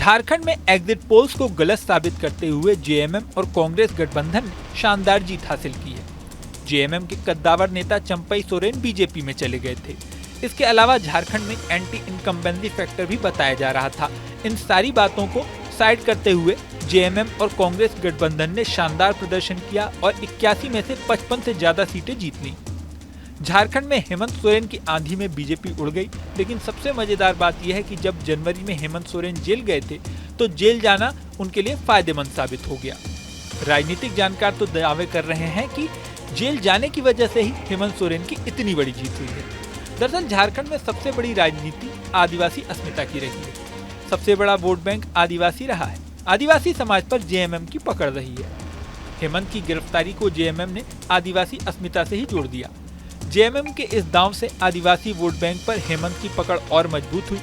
झारखंड में exit polls को गलत साबित करते हुए जेएमएम और कांग्रेस गठबंधन ने शानदार जीत हासिल की है। जेएमएम के कद्दावर नेता चंपई सोरेन बीजेपी में चले गए थे। इसके अलावा झारखंड में एंटी इनकम्बेंसी फैक्टर भी बताया जा रहा था। इन सारी बातों को साइड करते हुए जेएमएम और कांग्रेस गठबंधन ने शानदार प्रदर्शन किया और 81 में से 55 से ज्यादा सीटें जीत ली। झारखंड में हेमंत सोरेन की आंधी में बीजेपी उड़ गई, लेकिन सबसे मजेदार बात यह है कि जब जनवरी में हेमंत सोरेन जेल गए थे तो जेल जाना उनके लिए फायदेमंद साबित हो गया। राजनीतिक जानकार तो दावे कर रहे हैं कि जेल जाने की वजह से ही हेमंत सोरेन की इतनी बड़ी जीत हुई है। दरअसल झारखंड में सबसे बड़ी राजनीति आदिवासी अस्मिता की रही है। सबसे बड़ा वोट बैंक आदिवासी रहा है। आदिवासी समाज पर जेएमएम की पकड़ रही है। हेमंत की गिरफ्तारी को जेएमएम ने आदिवासी अस्मिता से ही जोड़ दिया। जेएमएम के इस दांव से आदिवासी वोट बैंक पर हेमंत की पकड़ और मजबूत हुई।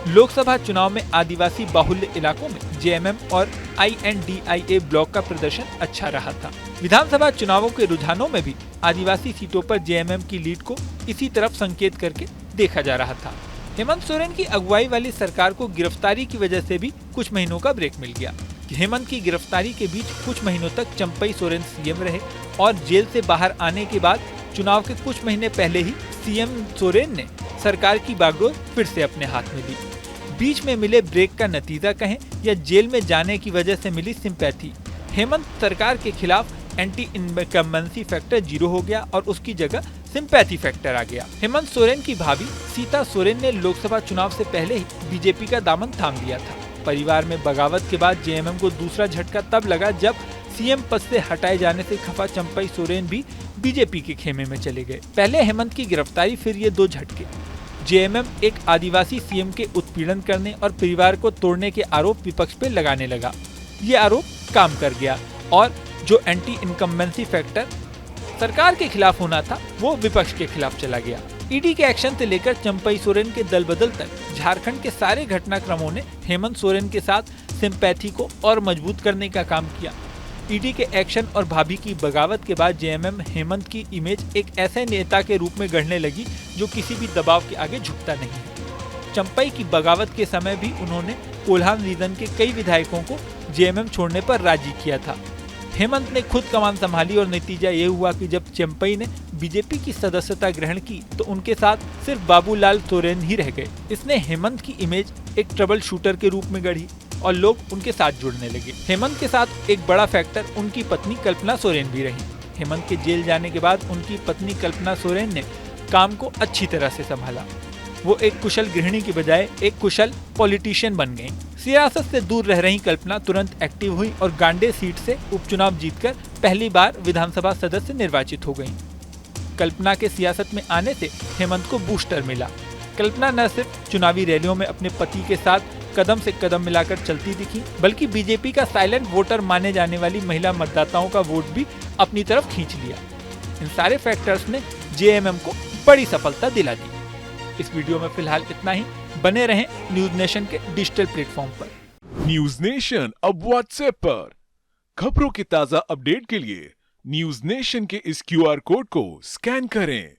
लोकसभा चुनाव में आदिवासी बाहुल्य इलाकों में जेएमएम और आईएनडीआईए ब्लॉक का प्रदर्शन अच्छा रहा था। विधानसभा चुनावों के रुझानों में भी आदिवासी सीटों पर जेएमएम की लीड को इसी तरफ संकेत करके देखा जा रहा था। हेमंत सोरेन की अगुवाई वाली सरकार को गिरफ्तारी की वजह से भी कुछ महीनों का ब्रेक मिल गया। हेमंत की गिरफ्तारी के बीच कुछ महीनों तक चंपई सोरेन सीएम रहे और जेल से बाहर आने के बाद चुनाव के कुछ महीने पहले ही सीएम सोरेन ने सरकार की बागडोर फिर से अपने हाथ में ली। बीच में मिले ब्रेक का नतीजा कहें या जेल में जाने की वजह से मिली सिंपैथी, हेमंत सरकार के खिलाफ एंटी इनकम्बेंसी फैक्टर 0 हो गया और उसकी जगह सिंपैथी फैक्टर आ गया। हेमंत सोरेन की भाभी सीता सोरेन ने लोकसभा चुनाव से पहले ही बीजेपी का दामन थाम लिया था। परिवार में बगावत के बाद जेएमएम को दूसरा झटका तब लगा जब सीएम पद से हटाए जाने से खफा चंपई सोरेन भी बीजेपी के खेमे में चले गए। पहले हेमंत की गिरफ्तारी, फिर ये 2 झटके। जेएमएम एक आदिवासी सीएम के उत्पीड़न करने और परिवार को तोड़ने के आरोप विपक्ष पे लगाने लगा। ये आरोप काम कर गया और जो एंटी इनकम्बेंसी फैक्टर सरकार के खिलाफ होना था वो विपक्ष के खिलाफ चला गया। ईडी के एक्शन से लेकर चंपई सोरेन के दल बदल तक झारखंड के सारे घटनाक्रमों ने हेमंत सोरेन के साथ सिंपैथी को और मजबूत करने का काम किया। ईडी के एक्शन और भाभी की बगावत के बाद जेएमएम हेमंत की इमेज एक ऐसे नेता के रूप में गढ़ने लगी जो किसी भी दबाव के आगे झुकता नहीं है। चंपई की बगावत के समय भी उन्होंने कोल्हान रीजन के कई विधायकों को जेएमएम छोड़ने पर राजी किया था। हेमंत ने खुद कमान संभाली और नतीजा ये हुआ कि जब चंपई ने बीजेपी की सदस्यता ग्रहण की तो उनके साथ सिर्फ बाबूलाल सोरेन ही रह गए। इसने हेमंत की इमेज एक ट्रबल शूटर के रूप में गढ़ी और लोग उनके साथ जुड़ने लगे। हेमंत के साथ एक बड़ा फैक्टर उनकी पत्नी कल्पना सोरेन भी रही। हेमंत के जेल जाने के बाद उनकी पत्नी कल्पना सोरेन ने काम को अच्छी तरह से संभाला। वो एक कुशल गृहिणी की बजाय एक कुशल पॉलिटिशियन बन गयी। सियासत से दूर रह रही कल्पना तुरंत एक्टिव हुई और गांडे सीट से उपचुनाव जीतकर पहली बार विधानसभा सदस्य निर्वाचित हो गयी। कल्पना के सियासत में आने से हेमंत को बूस्टर मिला। कल्पना न सिर्फ चुनावी रैलियों में अपने पति के साथ कदम से कदम मिलाकर चलती दिखी, बल्कि बीजेपी का साइलेंट वोटर माने जाने वाली महिला मतदाताओं का वोट भी अपनी तरफ खींच लिया। इन सारे फैक्टर्स ने जेएमएम को बड़ी सफलता दिला दी। इस वीडियो में फिलहाल इतना ही। बने रहें न्यूज नेशन के डिजिटल प्लेटफॉर्म पर। न्यूज नेशन अब व्हाट्सएप पर खबरों की ताजा अपडेट के लिए न्यूज नेशन के इस क्यूआर कोड को स्कैन करें।